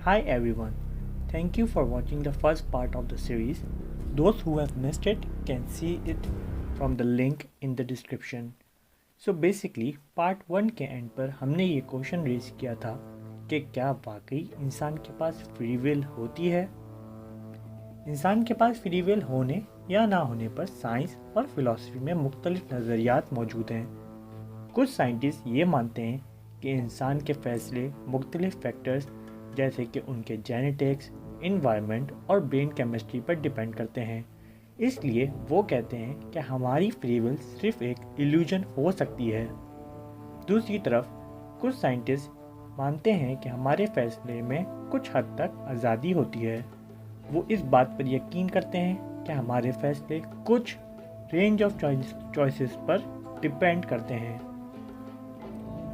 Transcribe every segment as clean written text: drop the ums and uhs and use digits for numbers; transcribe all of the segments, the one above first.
Hi everyone, thank you for watching the first part of the series. Those who have missed it can see it from the link in the description. So basically part 1 के and पर हमने ये question raise किया था कि क्या वाकई इंसान के पास फ्री विल होती है। इंसान के पास फ्री विल होने या ना होने पर साइंस और फिलॉसफी में मुख्तलिफ नज़रियात मौजूद हैं। कुछ साइंटिस्ट ये मानते हैं कि इंसान के फैसले मुख्तलिफ फैक्टर्स जैसे कि उनके जेनेटिक्स, इन्वायरमेंट और ब्रेन केमिस्ट्री पर डिपेंड करते हैं, इसलिए वो कहते हैं कि हमारी फ्री विल सिर्फ एक इल्यूजन हो सकती है। दूसरी तरफ कुछ साइंटिस्ट मानते हैं कि हमारे फैसले में कुछ हद तक आज़ादी होती है। वो इस बात पर यकीन करते हैं कि हमारे फैसले कुछ रेंज ऑफ चॉइसेस पर डिपेंड करते हैं।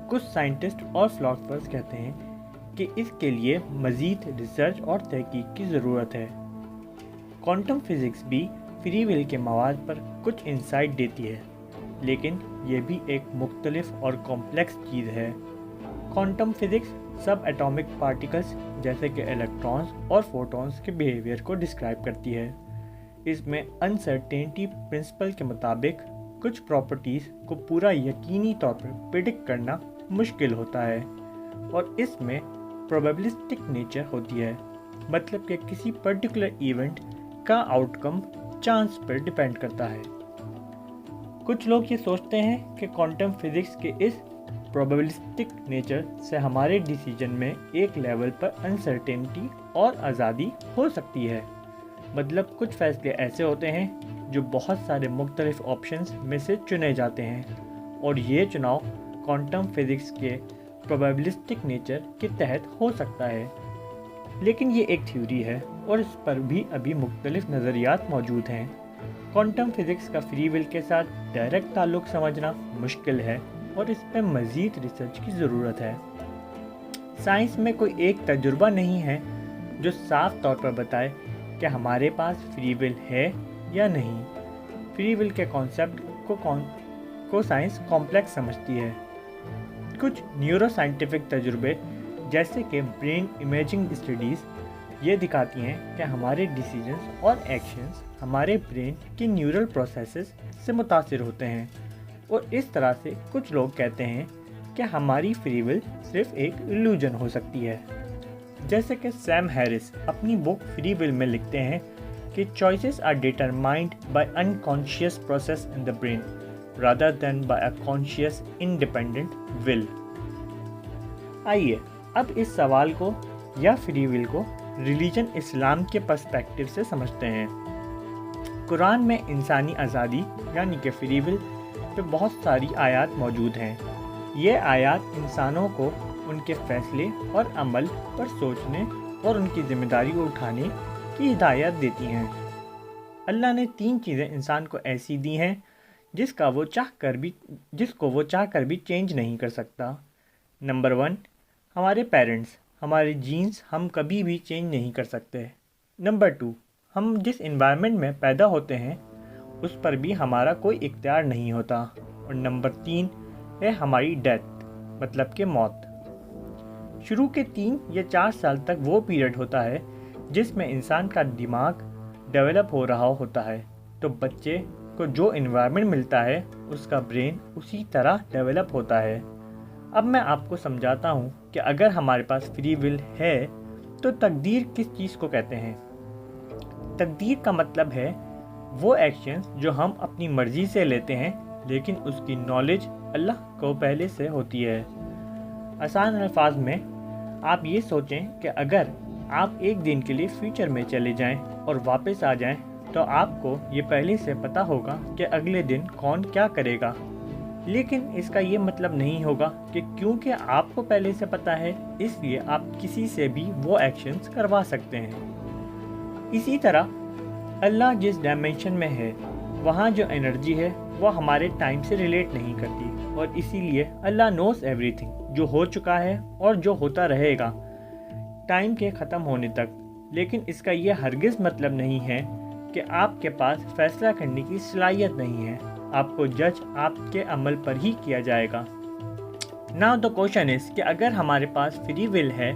कुछ साइंटिस्ट और फिलोसफर्स कहते हैं कि इसके लिए मज़ीद रिसर्च और तहकीक की ज़रूरत है। क्वांटम फिज़िक्स भी फ्री विल के मवाद पर कुछ इंसाइट देती है, लेकिन यह भी एक मुख्तलिफ और कॉम्प्लेक्स चीज़ है। क्वांटम फिज़िक्स सब एटॉमिक पार्टिकल्स जैसे कि इलेक्ट्रॉन्स और फोटॉन्स के बिहेवियर को डिस्क्राइब करती है। इसमें अनसर्टेनिटी प्रिंसिपल के मुताबिक कुछ प्रॉपर्टीज़ को पूरा यकीनी तौर पर प्रिडिक्ट करना मुश्किल होता है और इसमें प्रोबेबिलिस्टिक नेचर होती है, मतलब कि किसी पर्टिकुलर इवेंट का आउटकम चांस पर डिपेंड करता है। कुछ लोग ये सोचते हैं कि क्वांटम फिज़िक्स के इस प्रोबेबिलिस्टिक नेचर से हमारे डिसीजन में एक लेवल पर अनसर्टेनिटी और आज़ादी हो सकती है, मतलब कुछ फैसले ऐसे होते हैं जो बहुत सारे मुख्तलिफ ऑप्शंस में से चुने जाते हैं और ये चुनाव क्वांटम फिज़िक्स के प्रोबेबिलिस्टिक नेचर के तहत हो सकता है। लेकिन ये एक थ्योरी है और इस पर भी अभी मुख्तलिफ नज़रियात मौजूद हैं। क्वांटम फिज़िक्स का फ्री विल के साथ डायरेक्ट ताल्लुक़ समझना मुश्किल है और इस पर मज़ीद रिसर्च की ज़रूरत है। साइंस में कोई एक तजुर्बा नहीं है जो साफ तौर पर बताए कि हमारे पास फ्री विल है या नहीं। फ्री विल के कॉन्सेप्ट को साइंस कॉम्प्लेक्स समझती है। कुछ न्यूरोसाइंटिफिक तजुर्बे जैसे कि ब्रेन इमेजिंग स्टडीज़ ये दिखाती हैं कि हमारे डिसीजंस और एक्शंस हमारे ब्रेन की न्यूरल प्रोसेसेस से मुतासिर होते हैं और इस तरह से कुछ लोग कहते हैं कि हमारी फ्री विल सिर्फ एक इल्यूजन हो सकती है। जैसे कि सैम हैरिस अपनी बुक फ्री विल में लिखते हैं कि choices are determined by unconscious process in the brain rather than by a conscious independent will। आइए अब इस सवाल को या फ्री विल को रिलीजन इस्लाम के पर्सपेक्टिव से समझते हैं। कुरान में इंसानी आज़ादी यानी कि फ्री विल पे बहुत सारी आयत मौजूद हैं। ये आयत इंसानों को उनके फैसले और अमल पर सोचने और उनकी ज़िम्मेदारी उठाने की हिदायत देती हैं। अल्लाह ने 3 चीज़ें इंसान को ऐसी दी हैं जिसको वो चाह कर भी चेंज नहीं कर सकता। नंबर 1, हमारे पेरेंट्स, हमारे जीन्स हम कभी भी चेंज नहीं कर सकते। नंबर 2, हम जिस एनवायरनमेंट में पैदा होते हैं उस पर भी हमारा कोई इख्तियार नहीं होता। और नंबर 3 है हमारी डेथ, मतलब कि मौत। शुरू के 3 या 4 साल तक वो पीरियड होता है जिसमें इंसान का दिमाग डेवलप हो रहा होता है, तो बच्चे को जो एनवायरनमेंट मिलता है उसका ब्रेन उसी तरह डेवलप होता है। अब मैं आपको समझाता हूँ कि अगर हमारे पास फ्री विल है तो तकदीर किस चीज़ को कहते हैं। तकदीर का मतलब है वो एक्शंस जो हम अपनी मर्ज़ी से लेते हैं, लेकिन उसकी नॉलेज अल्लाह को पहले से होती है। आसान अल्फाज में आप ये सोचें कि अगर आप एक दिन के लिए फ्यूचर में चले जाएं और वापस आ जाएं तो आपको ये पहले से पता होगा कि अगले दिन कौन क्या करेगा। लेकिन इसका ये मतलब नहीं होगा कि क्योंकि आपको पहले से पता है इसलिए आप किसी से भी वो एक्शंस करवा सकते हैं। इसी तरह अल्लाह जिस डायमेंशन में है वहाँ जो एनर्जी है वो हमारे टाइम से रिलेट नहीं करती और इसीलिए अल्लाह नोस एवरीथिंग, जो हो चुका है और जो होता रहेगा टाइम के ख़त्म होने तक। लेकिन इसका ये हरगिज़ मतलब नहीं है कि आपके पास फैसला करने की सलाहियत नहीं है। आपको जज आपके अमल पर ही किया जाएगा। नाउ द क्वेश्चन इज़ कि अगर हमारे पास फ्री विल है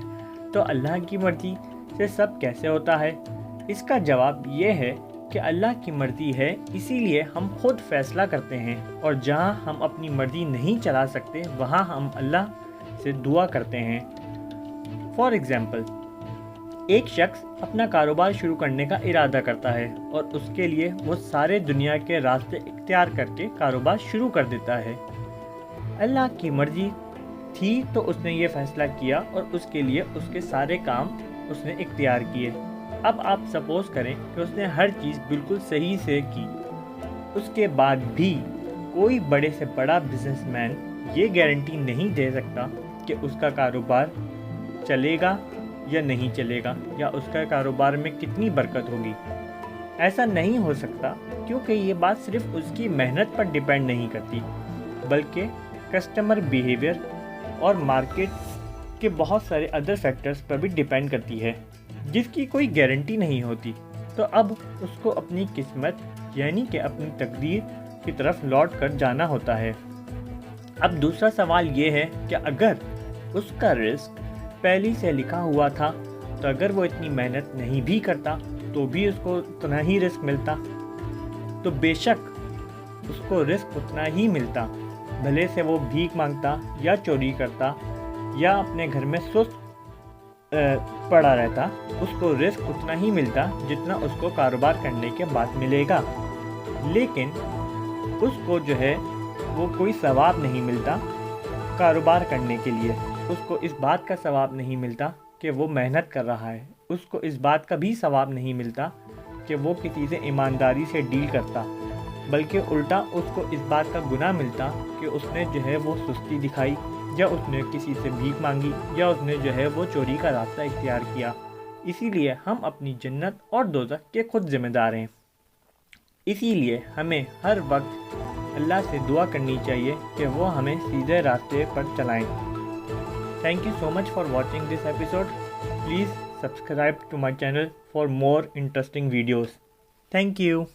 तो تو اللہ کی مرضی سے سب کیسے ہوتا ہے؟ اس کا جواب یہ ہے کہ اللہ کی مرضی ہے، اسی لیے ہم خود فیصلہ کرتے ہیں، اور جہاں ہم اپنی مرضی نہیں چلا سکتے وہاں ہم اللہ سے دعا کرتے ہیں۔ فار ایگزامپل، ایک شخص اپنا کاروبار شروع کرنے کا ارادہ کرتا ہے اور اس کے لیے وہ سارے دنیا کے راستے اختیار کر کے کاروبار شروع کر دیتا ہے۔ اللہ کی مرضی تھی تو اس نے یہ فیصلہ کیا اور اس کے لیے اس کے سارے کام اس نے اختیار کیے۔ اب آپ سپوز کریں کہ اس نے ہر چیز بالکل صحیح سے کی، اس کے بعد بھی کوئی بڑے سے بڑا بزنس مین یہ گارنٹی نہیں دے سکتا کہ اس کا کاروبار چلے گا یا نہیں چلے گا، یا اس کا کاروبار میں کتنی برکت ہوگی۔ ایسا نہیں ہو سکتا کیونکہ یہ بات صرف اس کی محنت پر ڈیپینڈ نہیں کرتی، بلکہ کسٹمر بیہیویئر اور مارکیٹ کے بہت سارے ادر فیکٹرز پر بھی ڈیپینڈ کرتی ہے، جس کی کوئی گارنٹی نہیں ہوتی۔ تو اب اس کو اپنی قسمت یعنی کہ اپنی تقدیر کی طرف لوٹ کر جانا ہوتا ہے۔ اب دوسرا سوال یہ ہے کہ اگر اس کا رزق پہلے سے لکھا ہوا تھا تو اگر وہ اتنی محنت نہیں بھی کرتا تو بھی اس کو اتنا ہی رزق ملتا، تو بے شک اس کو رزق اتنا ہی ملتا، بھلے سے وہ بھیک مانگتا یا چوری کرتا یا اپنے گھر میں سست پڑا رہتا، اس کو رزق اتنا ہی ملتا جتنا اس کو کاروبار کرنے کے بعد ملے گا۔ لیکن اس کو جو ہے وہ کوئی ثواب نہیں ملتا کاروبار کرنے کے لیے، اس کو اس بات کا ثواب نہیں ملتا کہ وہ محنت کر رہا ہے، اس کو اس بات کا بھی ثواب نہیں ملتا کہ وہ کسی سے ایمانداری سے ڈیل کرتا، بلکہ الٹا اس کو اس بات کا گناہ ملتا کہ اس نے جو ہے وہ سستی دکھائی، یا اس نے کسی سے بھیک مانگی، یا اس نے جو ہے وہ چوری کا راستہ اختیار کیا۔ اسی لیے ہم اپنی جنت اور دوزخ کے خود ذمہ دار ہیں۔ اسی لیے ہمیں ہر وقت اللہ سے دعا کرنی چاہیے کہ وہ ہمیں سیدھے راستے پر چلائیں۔ Thank you so much for watching this episode. Please subscribe to my channel for more interesting videos. Thank you.